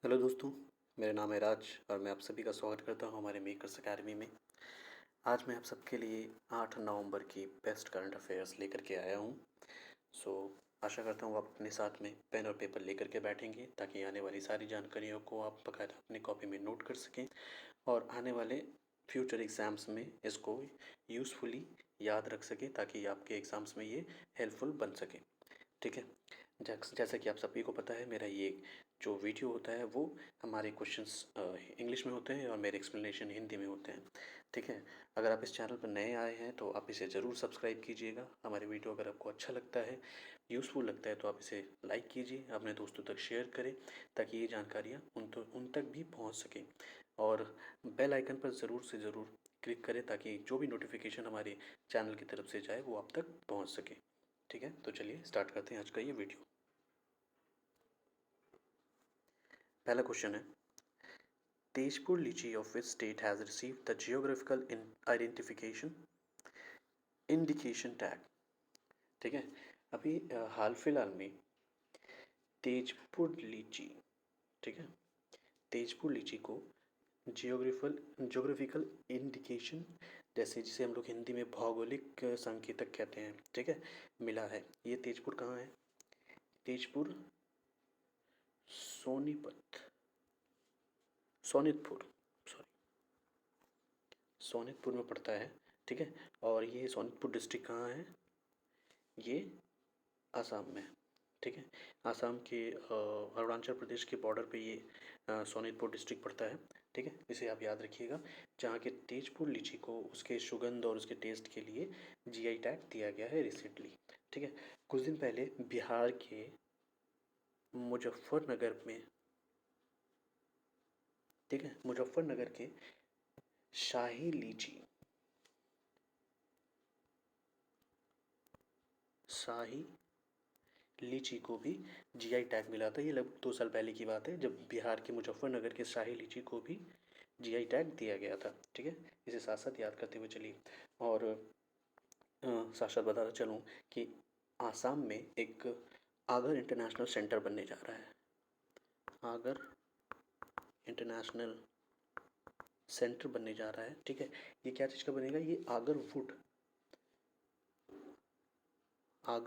Hello दोस्तों, मेरा नाम है राज और मैं आप सभी का स्वागत करता हूं हमारे मेकर्स अकेडमी में। आज मैं आप सबके लिए 8 नवंबर की बेस्ट करंट अफेयर्स लेकर के आया हूं। सो आशा करता हूं आप अपने साथ में पेन और पेपर लेकर के बैठेंगे ताकि आने वाली सारी जानकारियों को आप बाकायदा अपनी कॉपी में नोट कर सकें और आने वाले फ्यूचर एग्ज़ाम्स में इसको यूज़फुली याद रख सकें ताकि आपके एग्ज़ाम्स में ये हेल्पफुल बन सके। ठीक है। जैसा कि आप सभी को पता है, मेरा ये जो वीडियो होता है वो हमारे क्वेश्चंस इंग्लिश में होते हैं और मेरे एक्सप्लेनेशन हिंदी में होते हैं। ठीक है। अगर आप इस चैनल पर नए आए हैं तो आप इसे ज़रूर सब्सक्राइब कीजिएगा। हमारे वीडियो अगर आपको अच्छा लगता है, यूज़फुल लगता है, तो आप इसे लाइक कीजिए, अपने दोस्तों तक शेयर करें ताकि ये जानकारियाँ उन तक भी पहुँच सकें। और बेल आइकन पर ज़रूर से ज़रूर क्लिक करें ताकि जो भी नोटिफिकेशन हमारे चैनल की तरफ से जाए वो आप तक पहुँच सके। ठीक है, तो चलिए स्टार्ट करते हैं आज का ये वीडियो। पहला क्वेश्चन है, तेजपुर लीची of which state has received the geographical identification indication tag. ठीक है। अभी हाल फिलहाल में तेजपुर लीची, ठीक है, तेजपुर लीची को ज्योग्राफिकल इंडिकेशन, जैसे जिसे हम लोग हिंदी में भौगोलिक संकेतक कहते हैं, ठीक है, मिला है। ये तेजपुर कहाँ है? तेजपुर सोनीपत, सोनितपुर, सॉरी, सोनितपुर में पड़ता है। ठीक है। और ये सोनितपुर डिस्ट्रिक्ट कहाँ है? ये आसाम में। ठीक है। आसाम के अरुणाचल प्रदेश के बॉर्डर पे ये सोनितपुर डिस्ट्रिक्ट पड़ता है। ठीक है, इसे आप याद रखिएगा। जहाँ के तेजपुर लीची को उसके सुगंध और उसके टेस्ट के लिए जीआई टैग दिया गया है रिसेंटली। ठीक है। कुछ दिन पहले बिहार के मुजफ्फरनगर में, ठीक है, मुजफ्फरनगर के शाही लीची, शाही लीची को भी जीआई टैग मिला था। ये लगभग 2 साल पहले की बात है जब बिहार के मुजफ्फरनगर के शाही लीची को भी जीआई टैग दिया गया था। ठीक है। इसे साथ साथ याद करते हुए चलिए। और साथ साथ बताता चलूँ कि आसाम में एक आगर इंटरनेशनल सेंटर बनने जा रहा है। आगर इंटरनेशनल सेंटर बनने जा रहा है। ठीक है। ये क्या चीज़ का बनेगा? ये आगर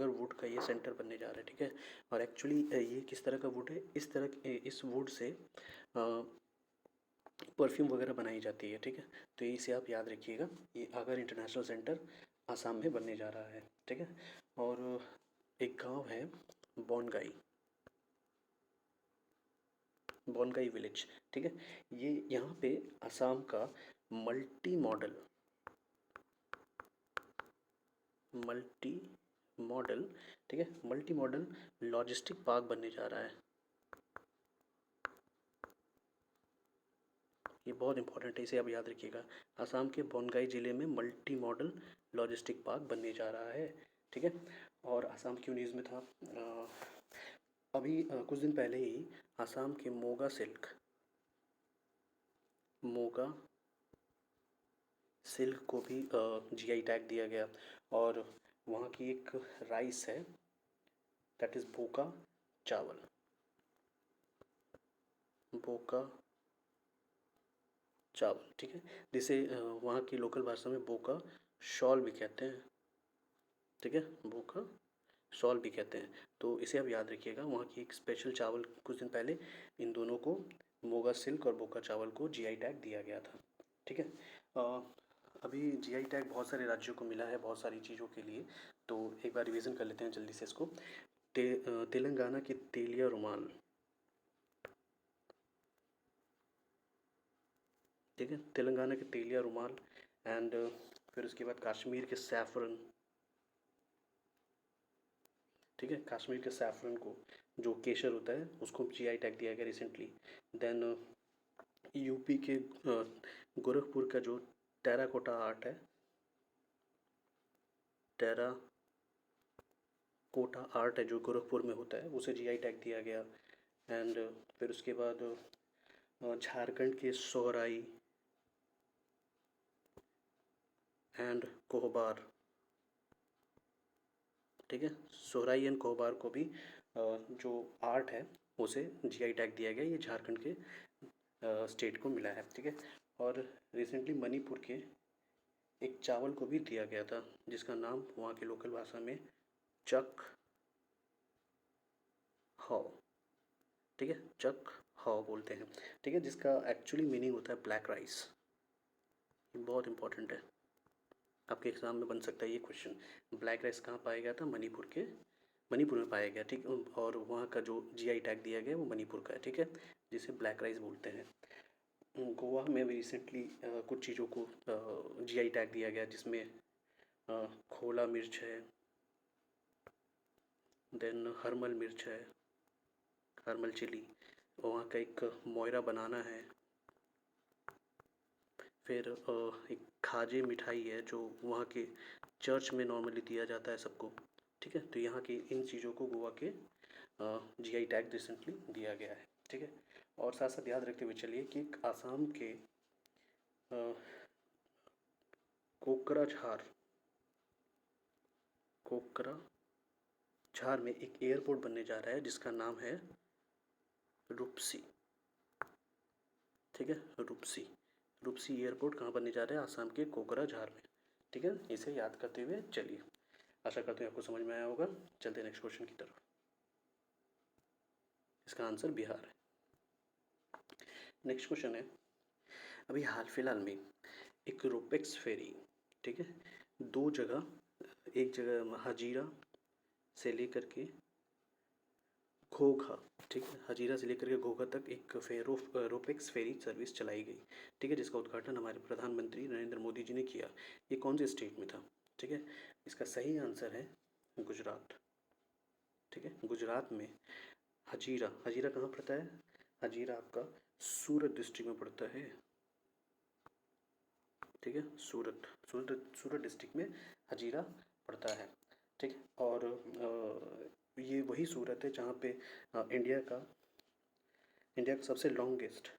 वुड का ये सेंटर बनने जा रहा है। ठीक है। और एक्चुअली ये किस तरह का वुड है? इस वुड से परफ्यूम वगैरह बनाई जाती है। ठीक है। तो इसे आप याद रखिएगा। ये आगर इंटरनेशनल सेंटर आसाम में बनने जा रहा है। ठीक है। और एक गांव है बोनगाई, बोनगाई विलेज। ठीक है। ये यहाँ पे आसाम का मल्टी मॉडल मल्टी मॉडल ठीक है, मल्टी मॉडल लॉजिस्टिक पार्क बनने जा रहा है। ये बहुत इंपॉर्टेंट है, इसे आप याद रखिएगा। आसाम के बोनगाई ज़िले में मल्टी मॉडल लॉजिस्टिक पार्क बनने जा रहा है। ठीक है। और आसाम क्यों न्यूज़ में था? अभी कुछ दिन पहले ही आसाम के मोगा सिल्क को भी जीआई टैग दिया गया। और वहाँ की एक राइस है, दैट इज़ बोका चावल, बोका चावल। ठीक है। जिसे वहाँ की लोकल भाषा में बोका शॉल भी कहते हैं। ठीक है, बोका शॉल भी कहते हैं। तो इसे आप याद रखिएगा। वहाँ की एक स्पेशल चावल, कुछ दिन पहले इन दोनों को, मोगा सिल्क और बोका चावल को जीआई टैग दिया गया था। ठीक है। अभी जीआई टैग बहुत सारे राज्यों को मिला है बहुत सारी चीज़ों के लिए। तो एक बार रिवीजन कर लेते हैं जल्दी से इसको। तेलंगाना के तेलिया रुमाल, ठीक है, तेलंगाना के तेलिया रुमाल। एंड फिर उसके बाद कश्मीर के सैफरन, ठीक है, कश्मीर के सैफरन को, जो केसर होता है, उसको जीआई टैग दिया गया रिसेंटली। देन यूपी के गोरखपुर का जो टेराकोटा आर्ट है, टेराकोटा आर्ट है जो गोरखपुर में होता है, उसे जीआई टैग दिया गया। एंड फिर उसके बाद झारखंड के सोहराई एंड कोहबार, ठीक है, सोहराई एंड कोहबार को भी जो आर्ट है उसे जीआई टैग दिया गया। ये झारखंड के स्टेट को मिला है, ठीक है। और रिसेंटली मणिपुर के एक चावल को भी दिया गया था जिसका नाम वहाँ की लोकल भाषा में चक हाउ, ठीक है, चक हाउ बोलते हैं, ठीक है, जिसका एक्चुअली मीनिंग होता है ब्लैक राइस। ये बहुत इंपॉर्टेंट है, आपके एग्जाम में बन सकता है ये क्वेश्चन। ब्लैक राइस कहाँ पाया गया था? मणिपुर में पाया गया, ठीक। और वहाँ का जो जीआई टैग दिया गया वो मणिपुर का है, ठीक है, जिसे ब्लैक राइस बोलते हैं। गोवा में भी रिसेंटली कुछ चीज़ों को जीआई टैग दिया गया जिसमें खोला मिर्च है, देन हरमल मिर्च है, हरमल चिली, वहाँ का एक मोयरा बनाना है, फिर एक खाजे मिठाई है जो वहाँ के चर्च में नॉर्मली दिया जाता है सबको, ठीक है। तो यहाँ की इन चीज़ों को गोवा के जीआई टैग रिसेंटली दिया गया है, ठीक है। और साथ साथ याद रखते हुए चलिए कि आसाम के कोकराझार में एक एयरपोर्ट बनने जा रहा है जिसका नाम है रूपसी, ठीक है, रूपसी एयरपोर्ट कहाँ बनने जा रहा है? आसाम के कोकराझार में, ठीक है। इसे याद करते हुए चलिए, आशा करते हैं आपको समझ में आया होगा। चलते हैं नेक्स्ट क्वेश्चन की तरफ। इसका आंसर बिहार है। नेक्स्ट क्वेश्चन है, अभी हाल फिलहाल में एक रोपेक्स फेरी, ठीक है, दो जगह, एक जगह हजीरा से लेकर के घोघा, ठीक है, हजीरा से लेकर के घोघा तक एक रोपेक्स फेरी सर्विस चलाई गई, ठीक है, जिसका उद्घाटन हमारे प्रधानमंत्री नरेंद्र मोदी जी ने किया। ये कौन से स्टेट में था? ठीक है, इसका सही आंसर है गुजरात, ठीक है। गुजरात में हजीरा, हजीरा कहाँ पड़ता है? हजीरा आपका सूरत डिस्ट्रिक्ट में पड़ता है, ठीक है, सूरत डिस्ट्रिक्ट में हजीरा पड़ता है, ठीक है। और ये वही सूरत है जहाँ पे इंडिया का सबसे लॉन्गेस्ट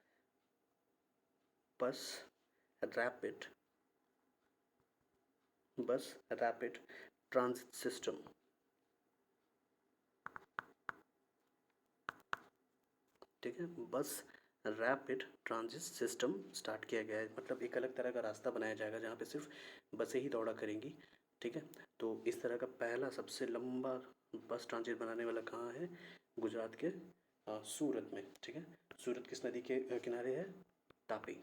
बस रैपिड ट्रांजिट सिस्टम, ठीक है, बस रैपिड ट्रांजिट सिस्टम स्टार्ट किया गया है। मतलब एक अलग तरह का रास्ता बनाया जाएगा जहाँ पे सिर्फ बसें ही दौड़ा करेंगी, ठीक है। तो इस तरह का पहला सबसे लंबा बस ट्रांजिट बनाने वाला कहाँ है? गुजरात के सूरत में, ठीक है। सूरत किस नदी के किनारे है? तापी,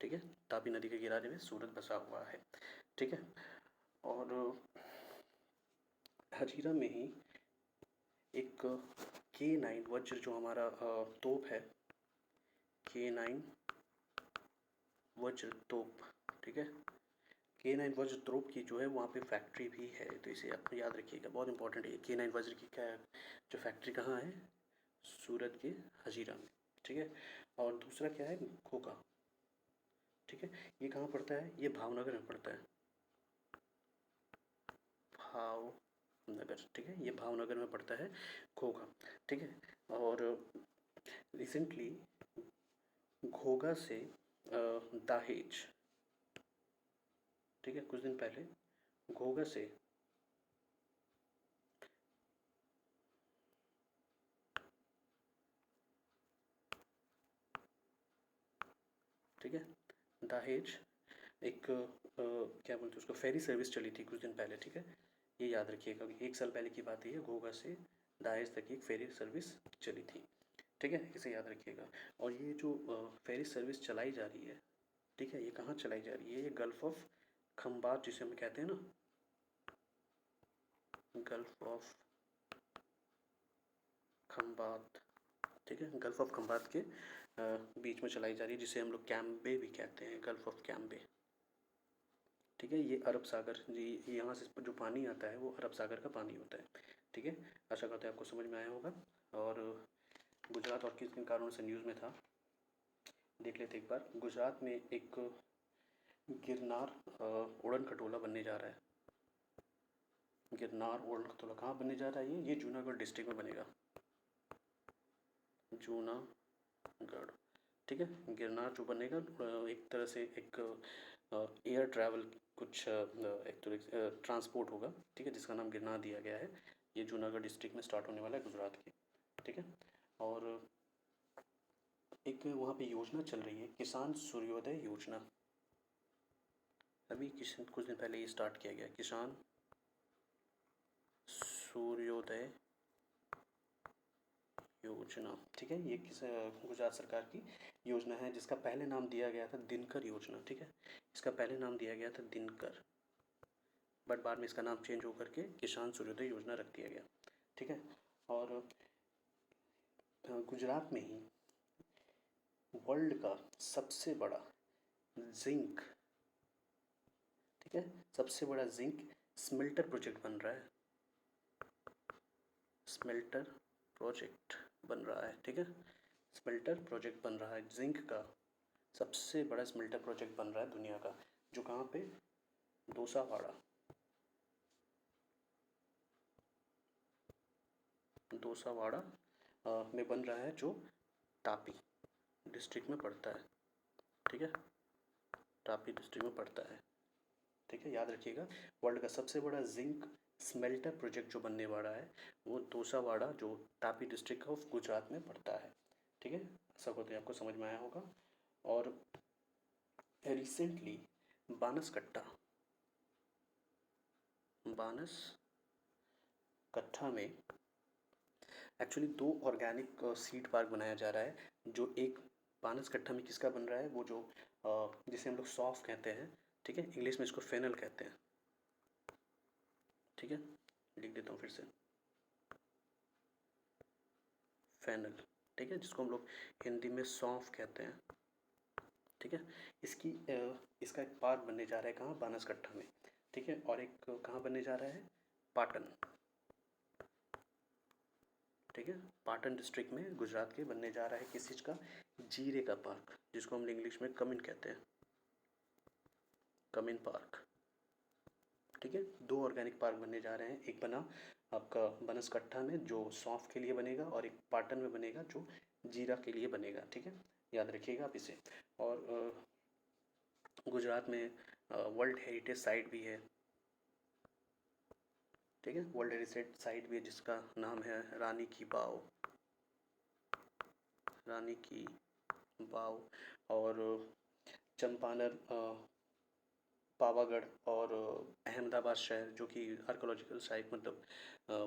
ठीक है, तापी नदी के किनारे में सूरत बसा हुआ है, ठीक है। और हजीरा में ही एक K9 वज्र जो हमारा तोप है, K9 वज्र तोप, ठीक है, K9 वज्र तोप की जो है वहाँ पे फैक्ट्री भी है, तो इसे आप याद रखिएगा, बहुत इंपॉर्टेंट है। K9 वज्र की क्या जो फैक्ट्री कहाँ है? सूरत के हजीरा में, ठीक है। और दूसरा क्या है? खोखा, ठीक है, ये कहाँ पड़ता है? ये भावनगर में पड़ता है, भावनगर, ठीक है, ये भावनगर में पड़ता है घोघा, ठीक है। और रिसेंटली घोघा से दहेज, ठीक है, कुछ दिन पहले घोघा से ठीक है, दहेज एक क्या बोलते हैं उसको, फेरी सर्विस चली थी कुछ दिन पहले, ठीक है, ये याद रखिएगा। 1 साल पहले की बात है ये, घोघा से दहेज तक की एक फेरी सर्विस चली थी, ठीक है, इसे याद रखिएगा। और ये जो फेरी सर्विस चलाई जा रही है, ठीक है, ये कहाँ चलाई जा रही है? ये गल्फ ऑफ खंबात जिसे हम कहते हैं ना, गल्फ ऑफ खंबात, ठीक है, गल्फ ऑफ खंबात के बीच में चलाई जा रही है, जिसे हम लोग कैम्बे भी कहते हैं, गल्फ ऑफ कैम्बे, ठीक है। ये अरब सागर जी, यहाँ से जो पानी आता है वो अरब सागर का पानी होता है, ठीक है। आशा करते हैं आपको समझ में आया होगा। और गुजरात और किस किन कारणों से न्यूज़ में था, देख लेते एक बार। गुजरात में एक गिरनार उड़न खटोला बनने जा रहा है। गिरनार उड़न खटोला कहाँ बनने जा रहा है? ये जूनागढ़ डिस्ट्रिक्ट में बनेगा, जूनागढ़, ठीक है। गिरनार जो बनेगा एक तरह से एक एयर ट्रैवल कुछ एक तरह ट्रांसपोर्ट होगा, ठीक है, जिसका नाम गिरनार दिया गया है। ये जूनागढ़ डिस्ट्रिक्ट में स्टार्ट होने वाला है गुजरात के, ठीक है। और एक वहाँ पे योजना चल रही है, किसान सूर्योदय योजना। अभी कुछ दिन पहले ये स्टार्ट किया गया, किसान सूर्योदय योजना। ठीक है, ये गुजरात सरकार की योजना है, जिसका पहले नाम दिया गया था दिनकर योजना। ठीक है, इसका पहले नाम दिया गया था दिनकर, बट बाद में इसका नाम चेंज होकर के किसान सूर्योदय योजना रख दिया गया। ठीक है। और गुजरात में ही वर्ल्ड का सबसे बड़ा जिंक, ठीक है, सबसे बड़ा जिंक स्मेल्टर प्रोजेक्ट बन रहा है। स्मेल्टर प्रोजेक्ट बन रहा है। ठीक है, स्मेल्टर प्रोजेक्ट बन रहा है, जिंक का सबसे बड़ा स्मेल्टर प्रोजेक्ट बन रहा है दुनिया का, जो कहाँ पे, दोसावाड़ा, दोसावाड़ा में बन रहा है, जो तापी डिस्ट्रिक्ट में पड़ता है। ठीक है, तापी डिस्ट्रिक्ट में पड़ता है। ठीक है, याद रखिएगा, वर्ल्ड का सबसे बड़ा जिंक स्मेल्टर प्रोजेक्ट जो बनने वाला है वो दोसावाड़ा, जो तापी डिस्ट्रिक्ट ऑफ गुजरात में पड़ता है। ठीक है, ऐसा होता है, आपको समझ में आया होगा। और रिसेंटली बानसकट्टा, बानसकट्टा में एक्चुअली 2 ऑर्गेनिक सीड पार्क बनाया जा रहा है। जो एक बानसकट्टा में किसका बन रहा है, वो जो जिसे हम लोग सौंफ कहते हैं। ठीक है, इंग्लिश में इसको फेनल कहते हैं। ठीक है, लिख देता हूँ फिर से, फेनल। ठीक है, जिसको हम लोग हिंदी में सौंफ कहते हैं। ठीक है, इसका एक पार्क बनने जा रहा है, कहाँ, बानसकट्टा में। ठीक है, और एक कहाँ बनने जा रहा है, पाटन। ठीक है, पाटन डिस्ट्रिक्ट में गुजरात के बनने जा रहा है किस चीज़ का, जीरे का पार्क, जिसको हम इंग्लिश में कमिन कहते हैं, कमिन पार्क। ठीक है, 2 ऑर्गेनिक पार्क बनने जा रहे हैं, एक बना आपका बनसकट्टा में जो सौंफ के लिए बनेगा, और एक पाटन में बनेगा जो जीरा के लिए बनेगा। ठीक है, याद रखिएगा आप इसे। और गुजरात में वर्ल्ड हेरिटेज साइट भी है। ठीक है, वर्ल्ड हेरिटेज साइट भी है, जिसका नाम है रानी की वाव, रानी की वाव। और चंपारण, पावागढ़ और अहमदाबाद शहर, जो कि आर्कोलॉजिकल साइट, मतलब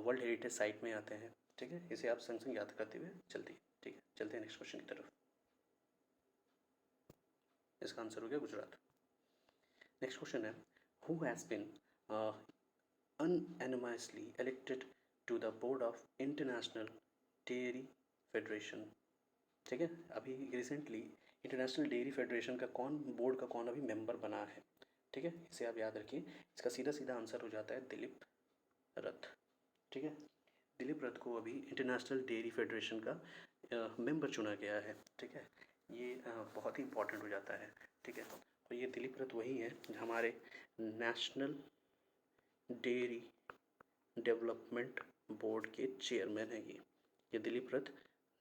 वर्ल्ड हेरिटेज साइट में आते हैं। ठीक है, इसे आप संग संग याद करते हुए चलते हैं। ठीक है, चलते हैं नेक्स्ट क्वेश्चन की तरफ। इसका आंसर हो गया गुजरात। नेक्स्ट क्वेश्चन है, who has been unanimously elected to the board of International Dairy Federation। ठीक है, अभी रिसेंटली इंटरनेशनल डेयरी फेडरेशन का बोर्ड का कौन अभी मेंबर बना है। ठीक है, इसे आप याद रखिए, इसका सीधा सीधा आंसर हो जाता है दिलीप रथ। ठीक है, दिलीप रथ को अभी इंटरनेशनल डेयरी फेडरेशन का मेंबर चुना गया है। ठीक है, ये बहुत ही इंपॉर्टेंट हो जाता है। ठीक है, और ये दिलीप रथ वही है हमारे नेशनल डेयरी डेवलपमेंट बोर्ड के चेयरमैन हैं। ये Dilip Rath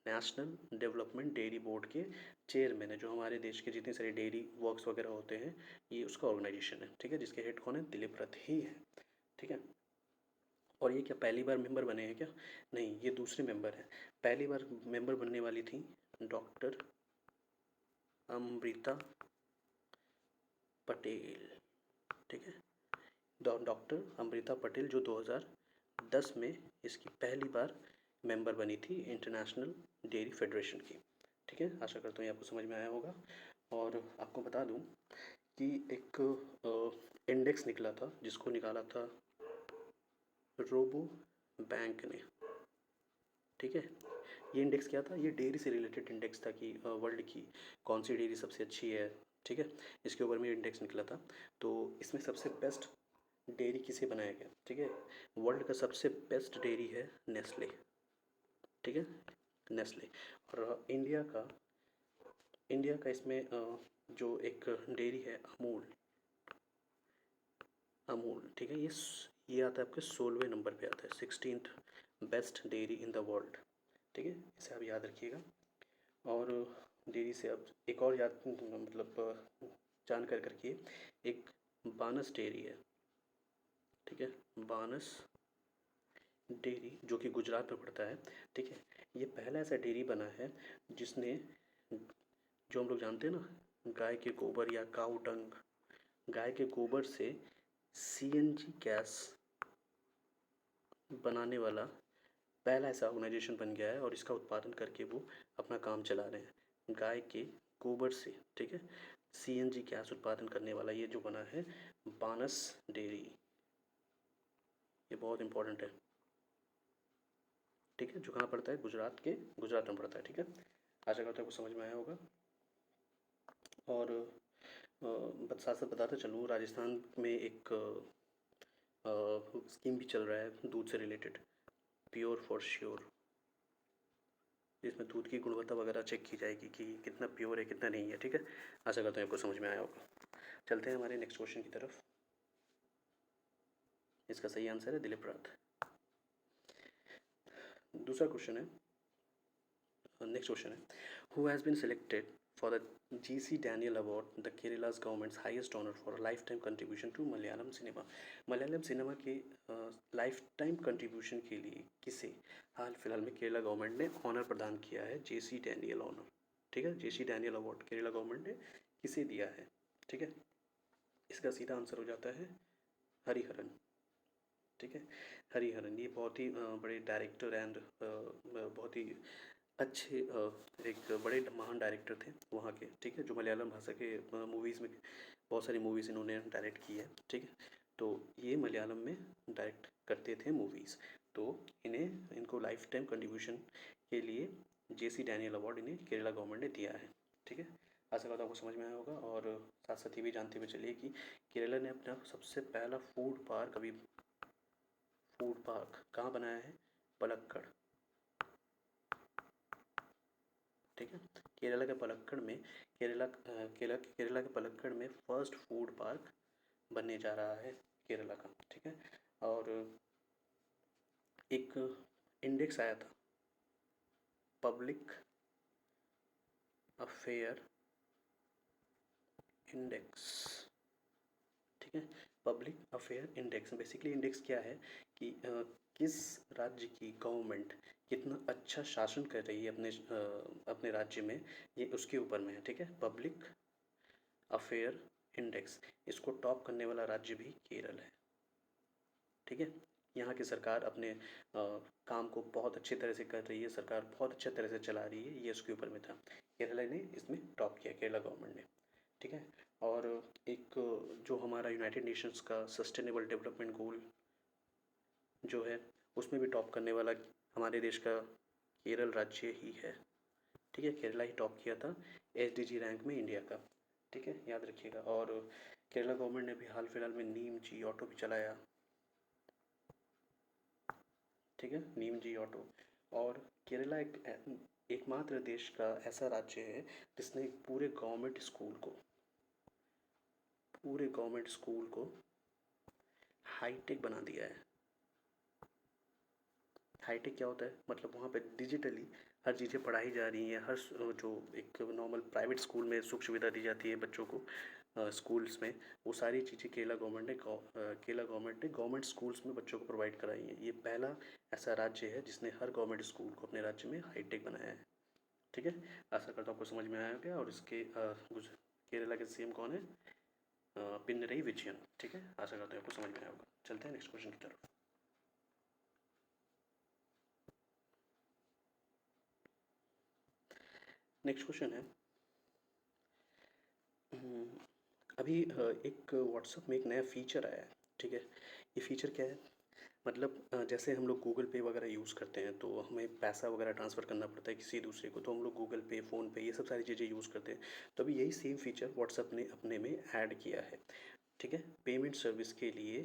national development dairy board के चेयरमैन है, जो हमारे देश के जितने सारे डेयरी वर्क्स वगैरह होते हैं, ये उसका ऑर्गेनाइजेशन है। ठीक है, जिसके हेड कौन है, दिलीप रथ ही है। ठीक है, और ये क्या पहली बार मेंबर बने हैं क्या, नहीं, ये दूसरे मेंबर हैं। पहली बार मेंबर बनने वाली थी डॉक्टर अमृता पटेल। ठीक है, डॉक्टर अमृता पटेल, जो 2010 में इसकी पहली बार मेंबर बनी थी इंटरनेशनल डेयरी फेडरेशन की। ठीक है, आशा करता हूँ ये आपको समझ में आया होगा। और आपको बता दूँ कि एक इंडेक्स निकला था, जिसको निकाला था रोबो बैंक ने। ठीक है, ये इंडेक्स क्या था, ये डेयरी से रिलेटेड इंडेक्स था कि वर्ल्ड की कौन सी डेयरी सबसे अच्छी है। ठीक है, इसके ऊपर में इंडेक्स निकला था। तो इसमें सबसे बेस्ट डेयरी किसे बनाया गया। ठीक है, वर्ल्ड का सबसे बेस्ट डेयरी है नेस्ले। ठीक है, नेस्ले। और इंडिया का इसमें जो एक डेयरी है अमूल, अमूल। ठीक है, ये आता है आपके 16वें नंबर पे आता है, 16th best dairy in the world. ठीक है, इसे आप याद रखिएगा। और डेयरी से अब एक और याद, मतलब जानकर रखिए, एक बानस डेयरी है। ठीक है, बानस डेयरी, जो कि गुजरात में पड़ता है। ठीक है, ये पहला ऐसा डेयरी बना है जिसने, जो हम लोग जानते हैं ना, गाय के गोबर या काऊ डंग, गाय के गोबर से सीएनजी गैस बनाने वाला पहला ऐसा ऑर्गेनाइजेशन बन गया है और इसका उत्पादन करके वो अपना काम चला रहे हैं। गाय के गोबर से, ठीक है, सीएनजी गैस उत्पादन करने वाला ये जो बना है बानस डेयरी, ये बहुत इंपॉर्टेंट है, ठीक है। जो कहाँ पड़ता है? गुजरात में पड़ता है, ठीक है। आशा करता हूँ आपको समझ में आया होगा। और साथ साथ बताते चलूँ, राजस्थान में एक स्कीम भी चल रहा है दूध से रिलेटेड, प्योर फॉर श्योर, जिसमें दूध की गुणवत्ता वगैरह चेक की जाएगी कि कितना प्योर है कितना नहीं है, ठीक है। आशा करता हूँ आपको समझ में आया होगा। चलते हैं हमारे नेक्स्ट क्वेश्चन की तरफ। इसका सही आंसर है दिलीप राठ। दूसरा क्वेश्चन है, नेक्स्ट क्वेश्चन है, who has been selected for the GC Daniel Award, the Kerala's government's highest honour for life time contribution to Malayalam cinema. Malayalam cinema के लाइफ टाइम कंट्रीब्यूशन के लिए किसे हाल फिलहाल में केरला गवर्नमेंट ने ऑनर प्रदान किया है? JC Daniel ऑनर, ठीक है। JC Daniel award Kerala government ने किसे दिया है, ठीक है। इसका सीधा आंसर हो जाता है हरिहरन, ठीक है। हरिहरन ये बहुत ही बड़े डायरेक्टर एंड बहुत ही अच्छे एक बड़े महान डायरेक्टर थे वहाँ के, ठीक है, जो मलयालम भाषा के मूवीज़ में बहुत सारी मूवीज़ इन्होंने डायरेक्ट की है, ठीक है। तो ये मलयालम में डायरेक्ट करते थे मूवीज़, तो इनको लाइफ टाइम कंट्रीब्यूशन के लिए JC Daniel अवार्ड इन्हें केरला गवर्नमेंट ने दिया है, ठीक है। आशा करता हूँ आपको समझ में आया होगा। और साथ साथ ये भी जानते हुए चलिए कि केरला ने अपना सबसे पहला फूड पार्क कहाँ बनाया है? पलक्कड़, ठीक है। केरला के पलक्कड़ में केरला के पलक्कड़ में फर्स्ट फूड पार्क बनने जा रहा है केरला का, ठीक है। और एक इंडेक्स आया था, पब्लिक अफेयर इंडेक्स, ठीक है। Public affair index, basically index क्या है कि किस राज्य की गवर्नमेंट कितना अच्छा शासन कर रही है अपने राज्य में, ये उसके ऊपर में है, ठीक है। पब्लिक अफेयर इंडेक्स, इसको टॉप करने वाला राज्य भी केरल है, ठीक है। यहाँ की सरकार अपने काम को बहुत अच्छी तरह से कर रही है, सरकार बहुत अच्छे तरह से चला रही है, ये उसके ऊपर में था। केरला ने इसमें टॉप किया, केरला गवर्नमेंट ने, ठीक है। और एक जो हमारा यूनाइटेड नेशंस का सस्टेनेबल डेवलपमेंट गोल जो है उसमें भी टॉप करने वाला हमारे देश का केरल राज्य ही है, ठीक है। केरला ही टॉप किया था SDG रैंक में इंडिया का, ठीक है, याद रखिएगा। और केरला गवर्नमेंट ने भी हाल फिलहाल में नीम जी ऑटो भी चलाया, ठीक है, नीम जी ऑटो। और केरला एकमात्र देश का ऐसा राज्य है जिसने पूरे गवर्नमेंट स्कूल को हाईटेक बना दिया है। हाईटेक क्या होता है? मतलब वहाँ पे डिजिटली हर चीज़ें पढ़ाई जा रही हैं, हर जो एक नॉर्मल प्राइवेट स्कूल में सुख सुविधा दी जाती है बच्चों को स्कूल्स में, वो सारी चीज़ें केरला गवर्नमेंट ने गवर्नमेंट स्कूल्स में बच्चों को प्रोवाइड कराई हैं। ये पहला ऐसा राज्य है जिसने हर गवर्नमेंट स्कूल को अपने राज्य में हाईटेक बनाया है, ठीक है। आशा करता हूँ आपको समझ में आया होगा। और इसके केरला के CM कौन है? पिनरई विजयन, ठीक है। आशा करता हूँ आपको समझ में आया होगा। चलते हैं नेक्स्ट क्वेश्चन की तरफ। नेक्स्ट क्वेश्चन है, अभी एक व्हाट्सअप में एक नया फ़ीचर आया है, ठीक है। ये फ़ीचर क्या है? मतलब जैसे हम लोग गूगल पे वगैरह यूज़ करते हैं तो हमें पैसा वगैरह ट्रांसफ़र करना पड़ता है किसी दूसरे को, तो हम लोग गूगल पे, फ़ोन पे, ये सब सारी चीज़ें यूज़ करते हैं। तो अभी यही सेम फ़ीचर व्हाट्सअप ने अपने में ऐड किया है, ठीक है। पेमेंट सर्विस के लिए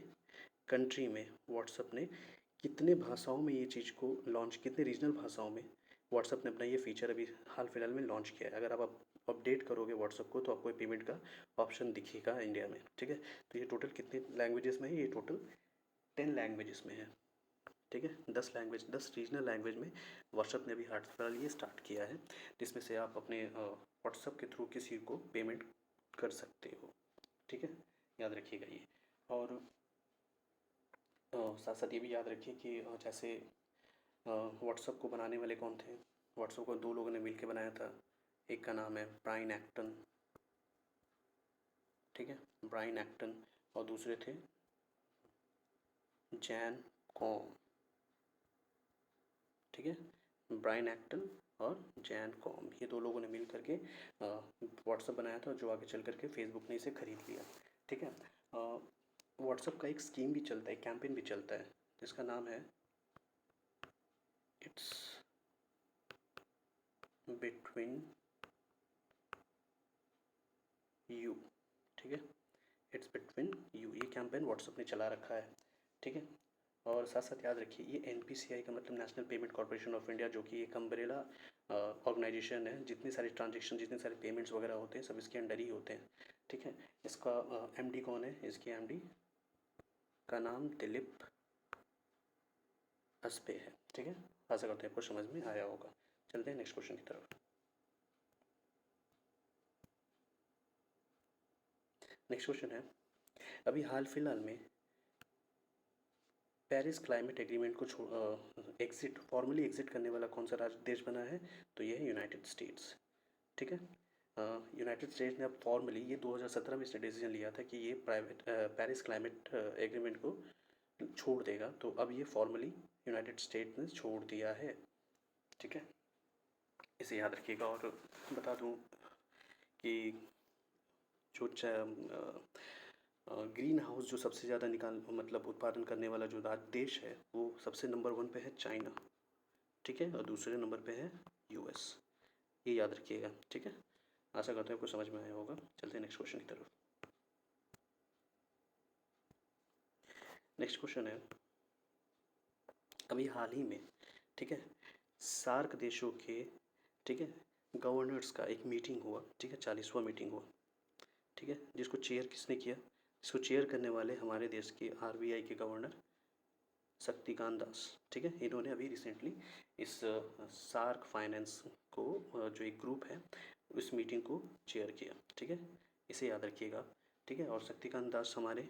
कंट्री में व्हाट्सअप ने कितने रीजनल भाषाओं में व्हाट्सअप ने अपना ये फ़ीचर अभी हाल फिलहाल में लॉन्च किया है। अगर आप अपडेट करोगे व्हाट्सअप को तो आपको पेमेंट का ऑप्शन दिखेगा इंडिया में, ठीक है। तो ये टोटल कितने लैंग्वेजेस में है? ये टोटल 10 लैंग्वेजेस में है, ठीक है। 10 रीजनल लैंग्वेज में व्हाट्सअप ने अभी हाल फिलहाल ये स्टार्ट किया है, जिसमें से आप अपने व्हाट्सअप के थ्रू किसी को पेमेंट कर सकते हो, ठीक है, याद रखिएगा ये। और साथ साथ ये भी याद रखिए कि जैसे व्हाट्सअप को बनाने वाले कौन थे? व्हाट्सएप को 2 लोगों ने मिल के बनाया था। एक का नाम है ब्रायन एक्टन, ठीक है, ब्रायन एक्टन, और दूसरे थे जैन कॉम, ठीक है, ब्रायन एक्टन और जैन कॉम, ये 2 लोगों ने मिल करके व्हाट्सएप बनाया था, जो आगे चल करके फेसबुक ने इसे खरीद लिया, ठीक है। व्हाट्सएप का एक स्कीम भी चलता है, कैंपेन भी चलता है, जिसका नाम है इट्स बिटवीन यू, ठीक है, इट्स बिटवीन यू, ये कैंपेन व्हाट्सएप ने चला रखा है, ठीक है। और साथ साथ याद रखिए, ये NPCI का मतलब national payment corporation of India, जो कि एक अम्ब्रेला ऑर्गेनाइजेशन है, जितने सारे ट्रांजेक्शन, जितने सारे पेमेंट्स वगैरह होते हैं सब इसके अंडर ही होते हैं, ठीक है। इसका MD कौन है? इसके MD का नाम दिलीप अस्पे है, ठीक है। आशा करते हैं आपको समझ में आया होगा। चलते हैं नेक्स्ट क्वेश्चन की तरफ। नेक्स्ट क्वेश्चन है, अभी हाल फिलहाल में पेरिस क्लाइमेट एग्रीमेंट को फॉर्मली एग्जिट करने वाला कौन सा राज्य देश बना है? तो ये है यूनाइटेड स्टेट्स, ठीक है। यूनाइटेड स्टेट्स ने अब फॉर्मली, ये 2017 में इसने डिसीजन लिया था कि ये पेरिस क्लाइमेट एग्रीमेंट को छोड़ देगा, तो अब ये फॉर्मली यूनाइटेड स्टेट्स ने छोड़ दिया है, ठीक है, इसे याद रखिएगा। और बता दूं कि जो ग्रीन हाउस जो सबसे ज़्यादा मतलब उत्पादन करने वाला जो देश है, वो सबसे नंबर 1 पे है चाइना, ठीक है, और दूसरे नंबर पे है US, ये याद रखिएगा, ठीक है। आशा करते हैं आपको समझ में आया होगा। चलते हैं नेक्स्ट क्वेश्चन की तरफ। नेक्स्ट क्वेश्चन है, अभी हाल ही में, ठीक है, सार्क देशों के, ठीक है, गवर्नर्स का एक मीटिंग हुआ, ठीक है, 40वां मीटिंग हुआ, ठीक है, जिसको चेयर किसने किया? इसको चेयर करने वाले हमारे देश के RBI के गवर्नर शक्तिकांत दास, ठीक है। इन्होंने अभी रिसेंटली इस सार्क फाइनेंस को जो एक ग्रुप है, इस मीटिंग को चेयर किया, ठीक है, इसे याद रखिएगा, ठीक है। और शक्तिकांत दास हमारे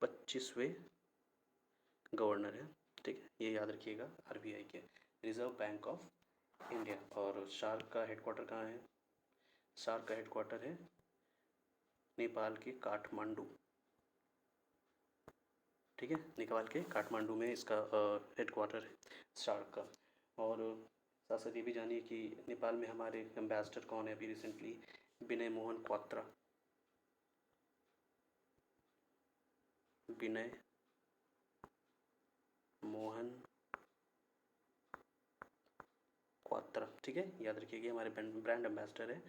25वें गवर्नर है, ठीक है, ये याद रखिएगा, RBI के, रिजर्व बैंक ऑफ इंडिया। और सार्क का हेडक्वार्टर कहाँ है? सार्क का हेडक्वार्टर है नेपाल के काठमांडू, ठीक है, नेपाल के काठमांडू में इसका हेडक्वार्टर है सार्क का। और साथ साथ ये भी जानिए कि नेपाल में हमारे एम्बेसडर कौन है अभी रिसेंटली? विनय मोहन क्वात्रा, विनय मोहन क्वात्रा, ठीक है, याद रखिएगा, हमारे ब्रांड एम्बेसडर है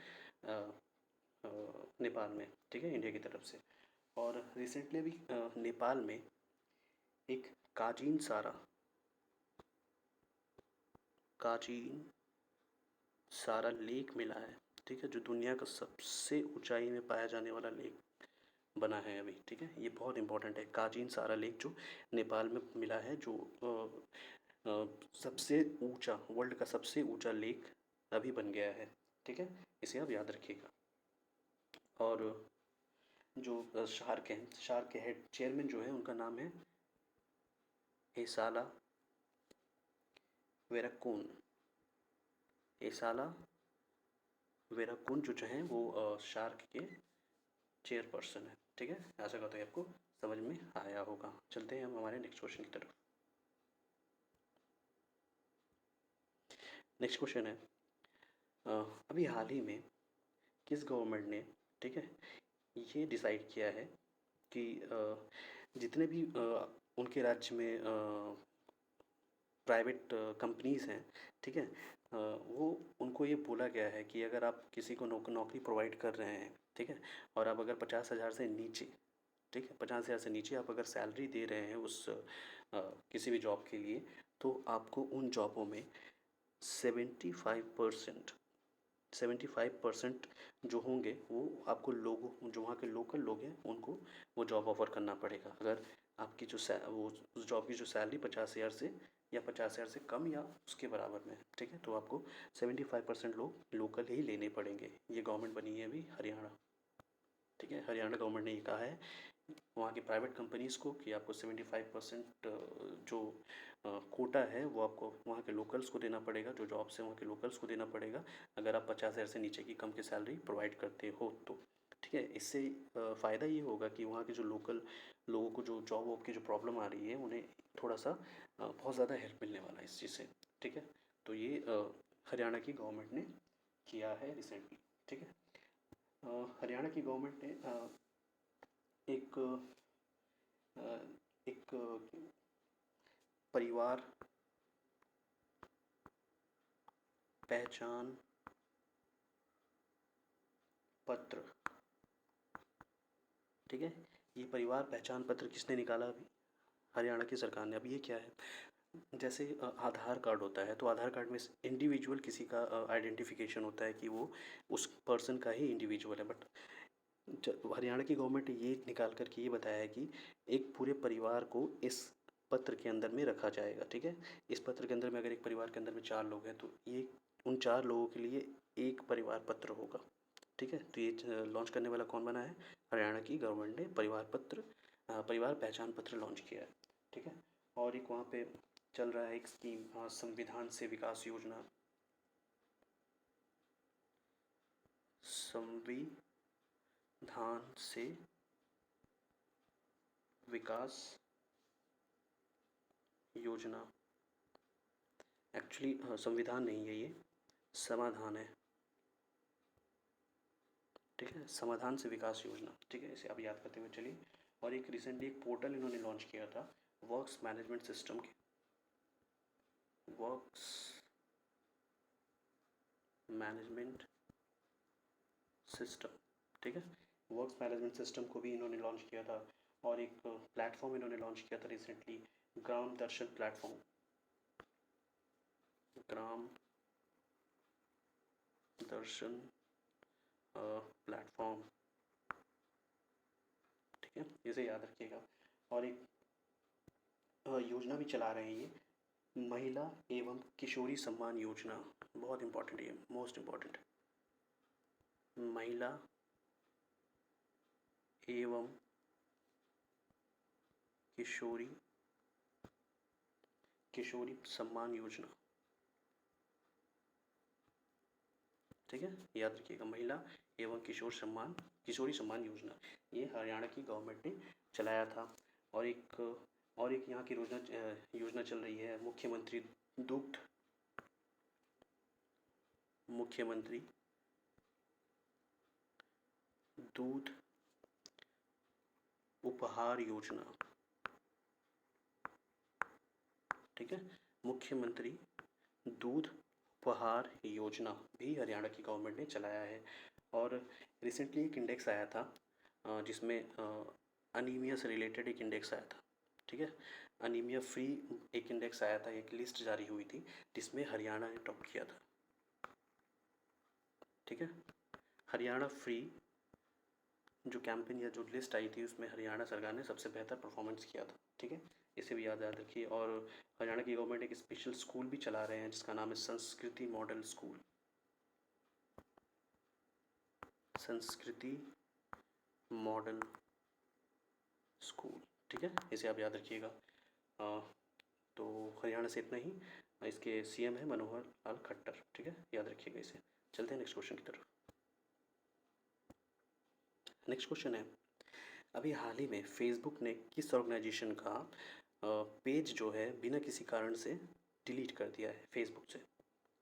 नेपाल में, ठीक है, इंडिया की तरफ से। और रिसेंटली अभी नेपाल में एक काजीन सारा लेक मिला है, ठीक है, जो दुनिया का सबसे ऊंचाई में पाया जाने वाला लेक बना है अभी, ठीक है, ये बहुत इंपॉर्टेंट है। काजीन सारा लेक जो नेपाल में मिला है, जो सबसे ऊंचा, वर्ल्ड का सबसे ऊंचा लेक अभी बन गया है, ठीक है, इसे आप याद रखिएगा। और जो शार्क हैं, शार्क के हेड चेयरमैन जो है, उनका नाम है एसाला वेराकून, एसाला वेराकून जो हैं वो शार्क के चेयरपर्सन है, ठीक है। आशा करता हूँ आपको समझ में आया होगा। चलते हैं हम हमारे नेक्स्ट क्वेश्चन की तरफ। नेक्स्ट क्वेश्चन है, अभी हाल ही में किस गवर्नमेंट ने, ठीक है, ये डिसाइड किया है कि जितने भी उनके राज्य में प्राइवेट कंपनीज़ हैं, ठीक है, वो उनको ये बोला गया है कि अगर आप किसी को नौकरी प्रोवाइड कर रहे हैं, ठीक है, और आप अगर 50,000 से नीचे, ठीक है, 50,000 से नीचे आप अगर सैलरी दे रहे हैं उस किसी भी जॉब के लिए, तो आपको उन जॉबों में 75% जो होंगे वो आपको लोगों, जो वहाँ के लोकल लोग हैं, उनको वो जॉब ऑफ़र करना पड़ेगा। अगर आपकी वो उस जॉब की जो सैलरी 50,000 से या 50,000 से कम या उसके बराबर में है, ठीक है, तो आपको 75% लोग लोकल ही लेने पड़ेंगे। ये गवर्नमेंट बनी है अभी हरियाणा, ठीक है, हरियाणा गवर्नमेंट ने ये कहा है वहाँ की प्राइवेट कंपनीज़ को कि आपको 75% जो कोटा है वो आपको वहाँ के लोकल्स को देना पड़ेगा, जो जॉब्स हैं वहाँ के लोकल्स को देना पड़ेगा, अगर आप 50,000 से नीचे की कम की सैलरी प्रोवाइड करते हो तो। ठीक है, इससे फ़ायदा ये होगा कि वहाँ के जो लोकल लोगों को जो जॉब वॉब की जो प्रॉब्लम आ रही है उन्हें थोड़ा सा बहुत ज़्यादा हेल्प मिलने वाला है इस चीज़ से। ठीक है, तो ये हरियाणा की गवर्नमेंट ने किया है रिसेंटली। ठीक है, हरियाणा की गवर्नमेंट ने एक अ, एक परिवार पहचान पत्र, ठीक है, ये परिवार पहचान पत्र किसने निकाला अभी? हरियाणा की सरकार ने। अब ये क्या है, जैसे आधार कार्ड होता है तो आधार कार्ड में इंडिविजुअल किसी का आइडेंटिफिकेशन होता है कि वो उस पर्सन का ही इंडिविजुअल है, बट हरियाणा की गवर्नमेंट ने ये निकाल कर के ये बताया है कि एक पूरे परिवार को इस पत्र के अंदर में रखा जाएगा। ठीक है, इस पत्र के अंदर में अगर एक परिवार के अंदर में 4 लोग हैं तो ये उन 4 लोगों के लिए एक परिवार पत्र होगा। ठीक है, तो ये लॉन्च करने वाला कौन बना है? हरियाणा की गवर्नमेंट ने परिवार पहचान पत्र लॉन्च किया है। ठीक है, और एक वहाँ पे चल रहा है एक स्कीम, संविधान से विकास योजना, संविधान से विकास योजना। एक्चुअली संविधान नहीं है ये, समाधान है। ठीक है, समाधान से विकास योजना। ठीक है, इसे आप याद करते हुए चलिए। और एक रिसेंटली एक पोर्टल इन्होंने लॉन्च किया था वर्क्स मैनेजमेंट सिस्टम के, वर्क्स मैनेजमेंट सिस्टम। ठीक है, वर्क्स मैनेजमेंट सिस्टम को भी इन्होंने लॉन्च किया था। और एक प्लेटफॉर्म इन्होंने लॉन्च किया था रिसेंटली, ग्राम दर्शन प्लेटफॉर्म, ग्राम दर्शन प्लेटफॉर्म। ठीक है, इसे याद रखिएगा। और एक योजना भी चला रहे हैं ये, महिला एवं किशोरी सम्मान योजना। बहुत इंपॉर्टेंट है ये, मोस्ट इम्पॉर्टेंट। महिला एवं किशोरी किशोरी सम्मान योजना। ठीक है, याद रखिएगा, महिला एवं किशोरी सम्मान योजना, ये हरियाणा की गवर्नमेंट ने चलाया था। और एक यहाँ की योजना चल रही है, मुख्यमंत्री दूध उपहार योजना। ठीक है, मुख्यमंत्री दूध उपहार योजना भी हरियाणा की गवर्नमेंट ने चलाया है। और रिसेंटली एक इंडेक्स आया था जिसमें अनीमिया से रिलेटेड एक इंडेक्स आया था। ठीक है, अनीमिया फ्री एक इंडेक्स आया था, एक लिस्ट जारी हुई थी जिसमें हरियाणा ने टॉप किया था। ठीक है, हरियाणा फ्री जो कैंपेन या जो लिस्ट आई थी उसमें हरियाणा सरकार ने सबसे बेहतर परफॉर्मेंस किया था। ठीक है, इसे भी याद रखिए। और हरियाणा की गवर्नमेंट एक स्पेशल स्कूल भी चला रहे हैं जिसका नाम है संस्कृति मॉडल स्कूल, संस्कृति मॉडल स्कूल। ठीक है, इसे आप याद रखिएगा। तो हरियाणा से इतना ही। इसके सीएम है मनोहर लाल खट्टर। ठीक है, याद रखिएगा इसे। चलते हैं नेक्स्ट क्वेश्चन की तरफ। नेक्स्ट क्वेश्चन है, अभी हाल ही में फेसबुक ने किस ऑर्गेनाइजेशन का पेज जो है बिना किसी कारण से डिलीट कर दिया है फेसबुक से?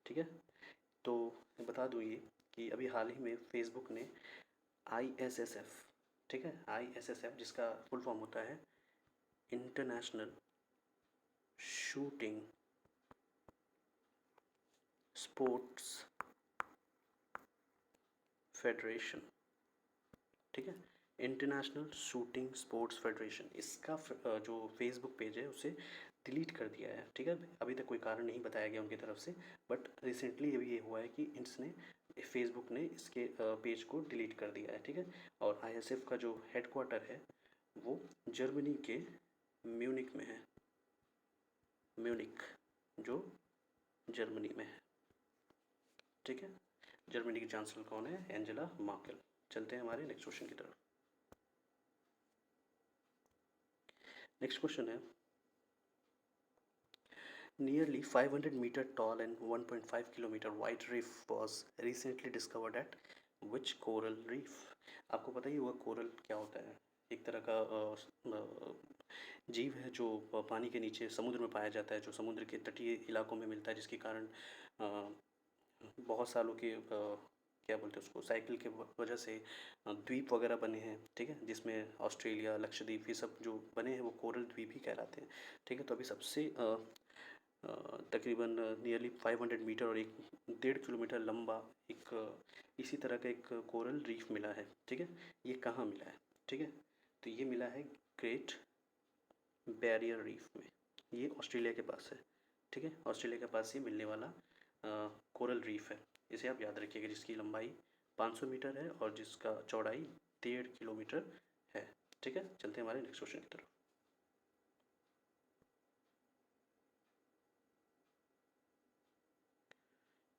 ठीक है, तो मैं बता दूँ ये कि अभी हाल ही में फेसबुक ने ISSF, ठीक है, ISSF जिसका फुल फॉर्म होता है इंटरनेशनल शूटिंग स्पोर्ट्स फेडरेशन। ठीक है, इंटरनेशनल शूटिंग स्पोर्ट्स फेडरेशन, इसका जो फेसबुक पेज है उसे डिलीट कर दिया है। ठीक है, अभी तक कोई कारण नहीं बताया गया उनकी तरफ से, बट रिसेंटली अभी ये हुआ है कि इसने फेसबुक ने इसके पेज को डिलीट कर दिया है। ठीक है, और ISF का जो हेडक्वार्टर है वो जर्मनी के म्यूनिक में है, म्यूनिक जो जर्मनी में है। ठीक है, जर्मनी की चांसलर कौन है? Angela Merkel. चलते हैं हमारे नेक्स्ट क्वेश्चन की तरफ। नेक्स्ट क्वेश्चन है, nearly 500 meter tall and 1.5 kilometer wide reef was recently discovered at which coral reef? आपको पता ही होगा कोरल क्या होता है। एक तरह का जीव है जो पानी के नीचे समुद्र में पाया जाता है, जो समुद्र के तटीय इलाकों में मिलता है, जिसके कारण बहुत सालों के क्या बोलते हैं उसको, साइकिल के वजह से द्वीप वगैरह बने हैं, ठीक है, जिसमें ऑस्ट्रेलिया, लक्षद्वीप, ये सब जो बने हैं वो कोरल द्वीप ही कहलाते हैं, ठीक है। तो अभी सबसे तकरीबन नियरली 500 मीटर और 1.5 किलोमीटर लंबा एक इसी तरह का एक कोरल रीफ मिला है, ठीक है। ये कहाँ मिला है, ठीक है, तो ये मिला है ग्रेट बैरियर रीफ में, ये ऑस्ट्रेलिया के पास है, ठीक है। ऑस्ट्रेलिया के पास ही मिलने वाला कोरल रीफ है, इसे आप याद रखिएगा, जिसकी लंबाई 500 मीटर है और जिसका चौड़ाई 1.5 किलोमीटर है, ठीक है। चलते हैं हमारे नेक्स्ट क्वेश्चन की तरफ।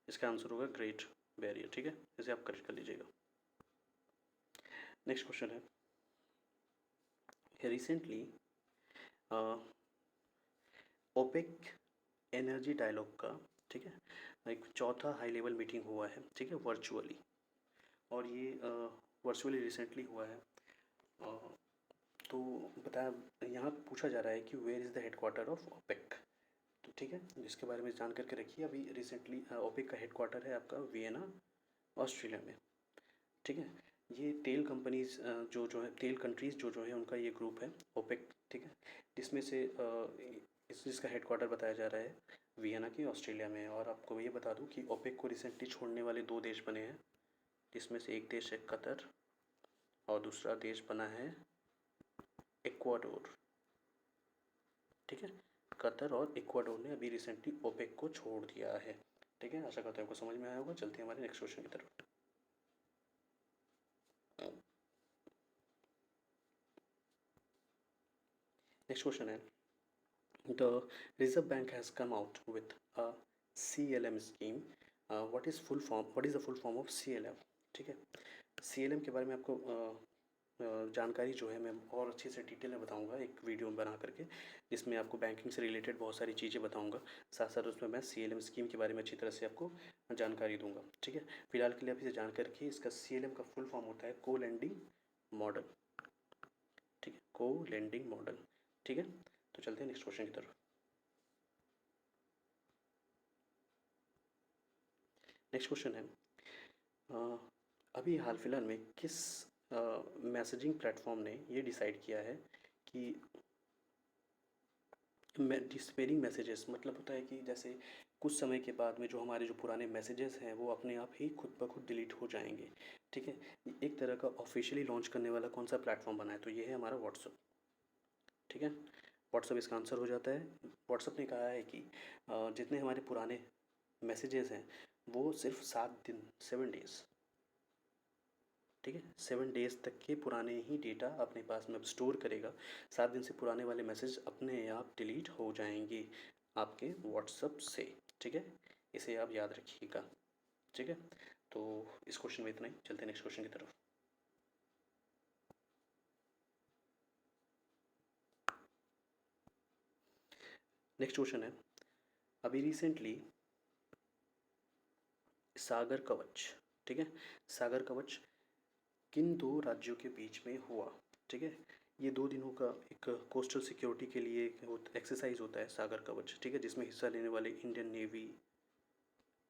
इसका आंसर होगा ग्रेट बैरियर, ठीक है, इसे आप करेक्ट कर लीजिएगा। नेक्स्ट क्वेश्चन है, रिसेंटली ओपेक एनर्जी डायलॉग का, ठीक है, एक चौथा हाई लेवल मीटिंग हुआ है, ठीक है, वर्चुअली, और ये वर्चुअली रिसेंटली हुआ है। तो बताया, यहाँ पूछा जा रहा है कि where is the headquarter of OPEC, तो ठीक है, जिसके बारे में जान करके रखिए। अभी रिसेंटली ओपेक का हेडक्वार्टर है आपका वियना, ऑस्ट्रेलिया में, ठीक है। ये तेल कंपनीज जो है, तेल कंट्रीज़ जो है उनका ये ग्रुप है ओपेक, ठीक है, जिसमें से इसका हेडक्वार्टर बताया जा रहा है वियना की, ऑस्ट्रेलिया में। और आपको ये बता दूं कि ओपेक को रिसेंटली छोड़ने वाले 2 देश बने हैं, जिसमें से एक देश है कतर और दूसरा देश बना है इक्वाडोर, ठीक है। कतर और इक्वाडोर ने अभी रिसेंटली ओपेक को छोड़ दिया है, ठीक है। आशा करता हूँ आपको समझ में आया होगा। चलते हैं हमारे नेक्स्ट क्वेश्चन की तरफ। नेक्स्ट क्वेश्चन है, the reserve bank has come out with a CLM scheme, what is full form, what is the full form of CLM, ठीक है। CLM के बारे में आपको जानकारी जो है मैं और अच्छे से डिटेल में बताऊंगा एक वीडियो बना करके, जिसमें आपको बैंकिंग से रिलेटेड बहुत सारी चीज़ें बताऊंगा, साथ साथ उसमें मैं CLM स्कीम के बारे में अच्छी तरह से आपको जानकारी दूंगा, ठीक है। फिलहाल के लिए आप इसे जान करके, इसका CLM का फुल फॉर्म होता है को लैंडिंग मॉडल, ठीक है, को लैंडिंग मॉडल, ठीक है। तो चलते हैं नेक्स्ट क्वेश्चन की तरफ। नेक्स्ट क्वेश्चन है, अभी हाल फिलहाल में किस मैसेजिंग प्लेटफॉर्म ने ये डिसाइड किया है कि डिस्पेयरिंग मैसेजेस, मतलब होता है कि जैसे कुछ समय के बाद में जो हमारे जो पुराने मैसेजेस हैं वो अपने आप ही खुद ब खुद डिलीट हो जाएंगे, ठीक है। एक तरह का ऑफिशियली लॉन्च करने वाला कौन सा प्लेटफॉर्म बना है, तो ये है हमारा व्हाट्सअप, ठीक है। व्हाट्सअप इसका आंसर हो जाता है। व्हाट्सअप ने कहा है कि जितने हमारे पुराने मैसेजेस हैं वो सिर्फ 7 दिन, 7 डेज़, ठीक है, 7 डेज़ तक के पुराने ही डेटा अपने पास में स्टोर करेगा। 7 दिन से पुराने वाले मैसेज अपने आप डिलीट हो जाएंगे आपके व्हाट्सअप से, ठीक है, इसे आप याद रखिएगा, ठीक है। तो इस क्वेश्चन में इतना ही, चलते हैं नेक्स्ट क्वेश्चन की तरफ। नेक्स्ट क्वेश्चन है, अभी रिसेंटली सागर कवच, ठीक है, सागर कवच किन 2 राज्यों के बीच में हुआ, ठीक है। ये 2 दिनों का एक कोस्टल सिक्योरिटी के लिए एक्सरसाइज होता है सागर कवच, ठीक है, जिसमें हिस्सा लेने वाले इंडियन नेवी,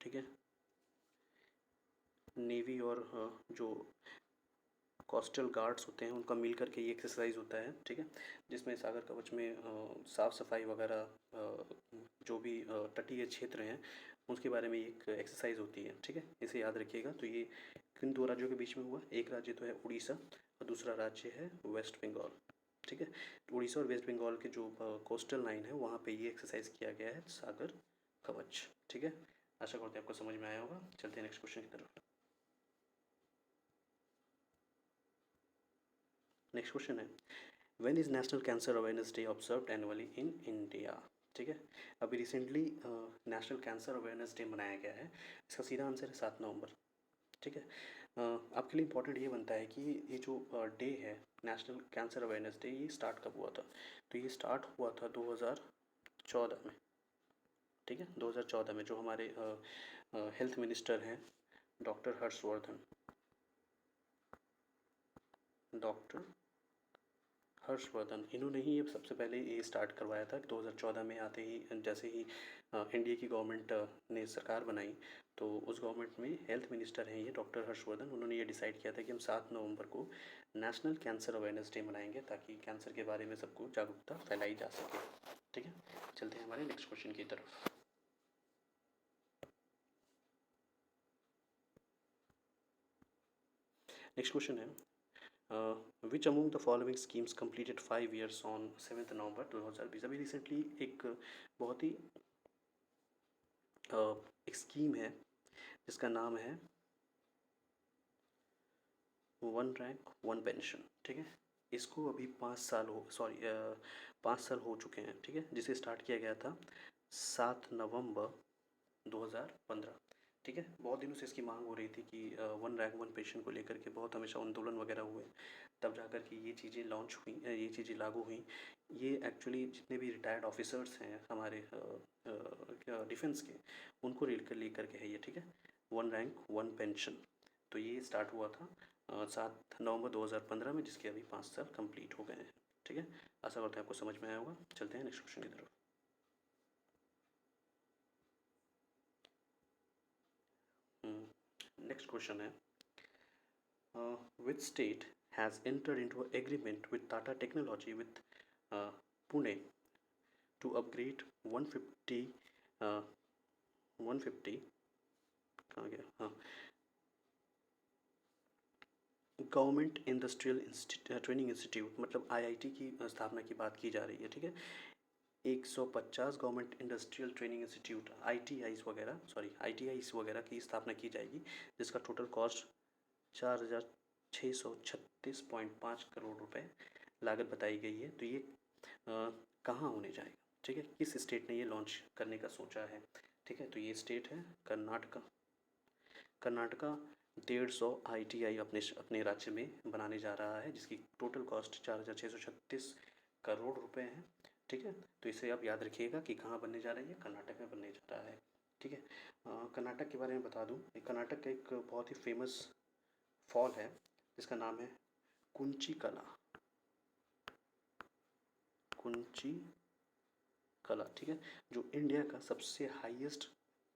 ठीक है, नेवी और जो कोस्टल गार्ड्स होते हैं उनका मिल करके ये एक्सरसाइज होता है, ठीक है, जिसमें सागर कवच में साफ़ सफाई वगैरह जो भी तटीय क्षेत्र हैं उसके बारे में एक एक्सरसाइज होती है, ठीक है, इसे याद रखिएगा। तो ये किन 2 राज्यों के बीच में हुआ, एक राज्य तो है उड़ीसा और दूसरा राज्य है वेस्ट बंगाल, ठीक है। उड़ीसा और वेस्ट बंगाल के जो कोस्टल लाइन है वहाँ पे ये एक्सरसाइज किया गया है सागर कवच, ठीक है। आशा करते हैं आपको समझ में आया होगा। चलते हैं नेक्स्ट क्वेश्चन की तरफ। नेक्स्ट क्वेश्चन है, when is national cancer awareness day observed annually in India, ठीक है। अभी recently national cancer awareness day मनाया गया है, इसका सीधा आंसर है 7 नवंबर, ठीक है। आपके लिए इम्पोर्टेंट ये बनता है कि ये जो डे है, नेशनल कैंसर अवेयरनेस डे, ये स्टार्ट कब हुआ था? तो ये स्टार्ट हुआ था 2014 में, ठीक है। 2014 में जो हमारे हेल्थ मिनिस्टर हैं डॉक्टर हर्षवर्धन, डॉक्टर हर्षवर्धन, इन्होंने ही ये सबसे पहले ये स्टार्ट करवाया था कि 2014 में आते ही, जैसे ही इंडिया की गवर्नमेंट ने सरकार बनाई, तो उस गवर्नमेंट में हेल्थ मिनिस्टर हैं ये डॉक्टर हर्षवर्धन, उन्होंने ये डिसाइड किया था कि हम 7 नवंबर को नेशनल कैंसर अवेयरनेस डे मनाएंगे ताकि कैंसर के बारे में सबको जागरूकता फैलाई जा सके, ठीक है। चलते हैं हमारे नेक्स्ट क्वेश्चन की तरफ। नेक्स्ट क्वेश्चन है, which among the following schemes completed 5 years on 7 नवंबर 2020। अभी रिसेंटली एक बहुत ही एक स्कीम है जिसका नाम है वन रैंक वन पेंशन, ठीक है। इसको अभी 5 साल हो चुके हैं, ठीक है, जिसे स्टार्ट किया गया था 7 नवंबर 2015, ठीक है। बहुत दिनों से इसकी मांग हो रही थी कि वन रैंक वन पेंशन को लेकर के बहुत हमेशा आंदोलन वगैरह हुए, तब जा कर के ये चीज़ें लॉन्च हुई, ये चीज़ें लागू हुई। ये एक्चुअली जितने भी रिटायर्ड ऑफिसर्स हैं हमारे डिफेंस के, उनको लेकर के है ये, ठीक है, वन रैंक वन पेंशन। तो ये स्टार्ट हुआ था 7 नवंबर 2015 में, जिसके अभी 5 साल कंप्लीट हो गए हैं, ठीक है। आशा करते हैं आपको समझ में आया होगा। चलते हैं नेक्स्ट क्वेश्चन की तरफ। नेक्स्ट क्वेश्चन है, which state has entered into an agreement with Tata Technology with Pune to upgrade 150 150 कहाँ गया, हाँ, गवर्नमेंट इंडस्ट्रियल ट्रेनिंग इंस्टीट्यूट, मतलब आईआईटी की स्थापना की बात की जा रही है, ठीक है। 150 गवर्नमेंट इंडस्ट्रियल ट्रेनिंग इंस्टीट्यूट आईटीआईस वगैरह की स्थापना की जाएगी, जिसका टोटल कॉस्ट 4,636.5 करोड़ रुपए लागत बताई गई है। तो ये कहाँ होने जाएगा, ठीक है, किस स्टेट ने ये लॉन्च करने का सोचा है, ठीक है। तो ये स्टेट है कर्नाटका। कर्नाटका 150 आईटीआई अपने राज्य में बनाने जा रहा है, जिसकी टोटल कॉस्ट 4,636 करोड़ रुपए है, ठीक है। तो इसे आप याद रखिएगा कि कहाँ बनने जा रही है, कर्नाटक में बनने जा रहा है, ठीक है। कर्नाटक के बारे में बता दूँ, कर्नाटक का एक बहुत ही फेमस फॉल है जिसका नाम है कुंची कला, कुंची कला, ठीक है, जो इंडिया का सबसे हाईएस्ट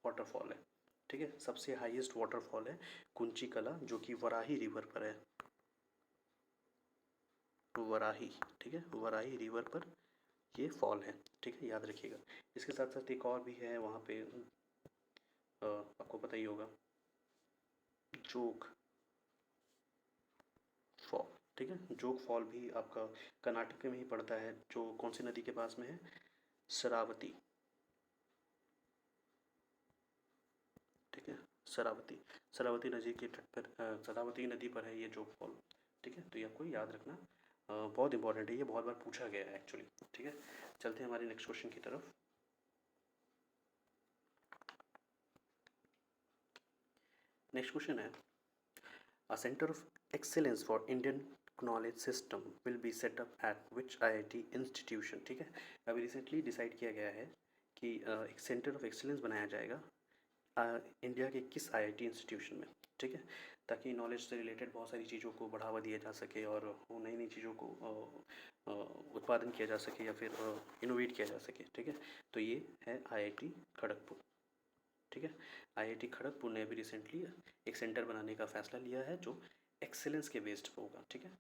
वाटरफॉल है, ठीक है, सबसे हाईएस्ट वाटरफॉल है कुंची कला, जो कि वराही रिवर पर है, वराही, ठीक है, वराही रिवर पर ये फॉल है, ठीक है, याद रखिएगा। इसके साथ साथ एक और भी है वहाँ पे, आपको पता ही होगा, जोग फॉल, ठीक है, जोग फॉल भी आपका कर्नाटक में ही पड़ता है, जो कौन सी नदी के पास में है, शरावती, ठीक है, शरावती, शरावती नदी के तट पर, शरावती नदी पर है ये जोग फॉल, ठीक है। तो ये आपको याद रखना बहुत इंपॉर्टेंट है, ये बहुत बार पूछा गया है एक्चुअली, ठीक है। चलते हैं हमारे नेक्स्ट क्वेश्चन की तरफ। नेक्स्ट क्वेश्चन है, अ centre of excellence for Indian knowledge system will be set up at which IIT institution, ठीक है। अभी रिसेंटली डिसाइड किया गया है कि एक सेंटर ऑफ एक्सेलेंस बनाया जाएगा इंडिया के किस आईआईटी इंस्टीट्यूशन में, ठीक है, ताकि नॉलेज से रिलेटेड बहुत सारी चीज़ों को बढ़ावा दिया जा सके और वो नई नई चीज़ों को उत्पादन किया जा सके या फिर इनोवेट किया जा सके, ठीक है। तो ये है आईआईटी खड़गपुर, ठीक है। आईआईटी खड़गपुर ने अभी रिसेंटली एक सेंटर बनाने का फैसला लिया है जो एक्सेलेंस के बेस्ड पर होगा, ठीक है,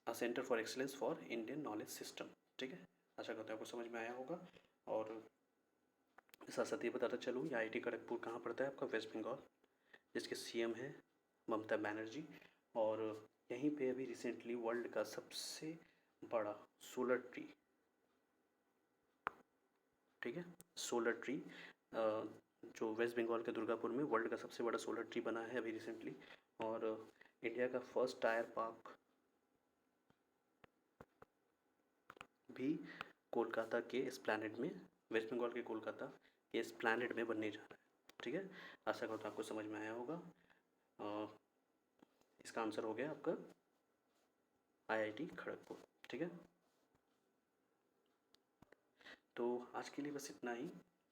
अ centre for excellence for Indian knowledge system, ठीक है। आशा करते हैं आपको समझ में आया होगा। और साथ साथ ये बताता चलूँ, ये आईआईटी खड़गपुर कहाँ पड़ता है, आपका वेस्ट बंगाल, जिसके सीएम है ममता बनर्जी। और यहीं पे अभी रिसेंटली वर्ल्ड का सबसे बड़ा सोलर ट्री, ठीक है, सोलर ट्री जो वेस्ट बंगाल के दुर्गापुर में वर्ल्ड का सबसे बड़ा सोलर ट्री बना है अभी रिसेंटली। और इंडिया का फर्स्ट टायर पार्क भी कोलकाता के एस्प्लैनेड में, वेस्ट बंगाल के कोलकाता के एस्प्लैनेड में बनने जा रहा है, ठीक है। आशा करता हूँ आपको समझ में आया होगा। इसका आंसर हो गया आपका IIT खड़गपुर। ठीक है, तो आज के लिए बस इतना ही।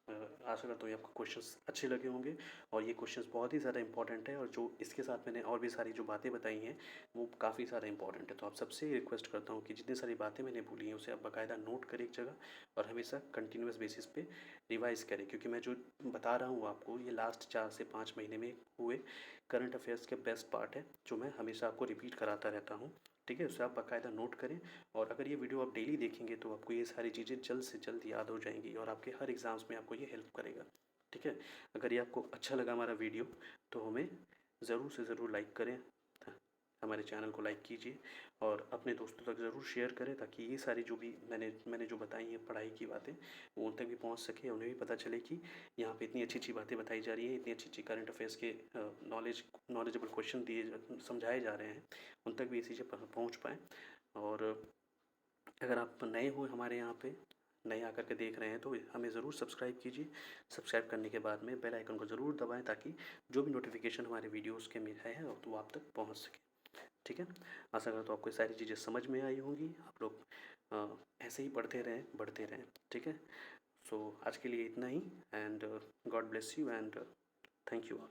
आशा करता हूँ ये आपको क्वेश्चंस अच्छे लगे होंगे और ये क्वेश्चंस बहुत ही ज़्यादा इंपॉर्टेंट है, और जो इसके साथ मैंने और भी सारी जो बातें बताई हैं वो काफ़ी ज़्यादा इंपॉर्टेंट है। तो आप सबसे रिक्वेस्ट करता हूँ कि जितनी सारी बातें मैंने बोली हैं उसे आप बाकायदा नोट करें एक जगह, और हमेशा कंटिन्यूस बेसिस पे रिवाइज़ करें, क्योंकि मैं जो बता रहा हूँ आपको ये लास्ट 4 से 5 महीने में हुए करंट अफेयर्स के बेस्ट पार्ट है, जो मैं हमेशा आपको रिपीट कराता रहता हूँ। ठीक है, उसे आप बाकायदा नोट करें, और अगर ये वीडियो आप डेली देखेंगे तो आपको ये सारी चीज़ें जल्द से जल्द याद हो जाएंगी, और आपके हर एग्ज़ाम्स में आपको ये हेल्प करेगा। ठीक है, अगर ये आपको अच्छा लगा हमारा वीडियो तो हमें ज़रूर से ज़रूर लाइक करें, हमारे चैनल को लाइक कीजिए, और अपने दोस्तों तक ज़रूर शेयर करें, ताकि ये सारी जो भी मैंने जो बताई हैं पढ़ाई की बातें वो उन तक भी पहुंच सके, उन्हें भी पता चले कि यहाँ पे इतनी अच्छी अच्छी बातें बताई जा रही हैं, इतनी अच्छी अच्छी करंट अफेयर्स के नॉलेजेबल क्वेश्चन समझाए जा रहे हैं, उन तक भी ये चीज़ें पहुँच पाएँ। और अगर आप नए हो हमारे यहाँ पे, नए आकर के देख रहे हैं, तो हमें ज़रूर सब्सक्राइब कीजिए। सब्सक्राइब करने के बाद में बेल आइकन को ज़रूर दबाएं, ताकि जो भी नोटिफिकेशन हमारे वीडियोस के मिल है तो वो आप तक पहुंच सके। ठीक है, आशा करता हूँ आपको ये सारी चीज़ें समझ में आई होंगी। आप लोग ऐसे ही पढ़ते रहें, बढ़ते रहें। ठीक है, सो आज के लिए इतना ही, and God bless you, and thank you all.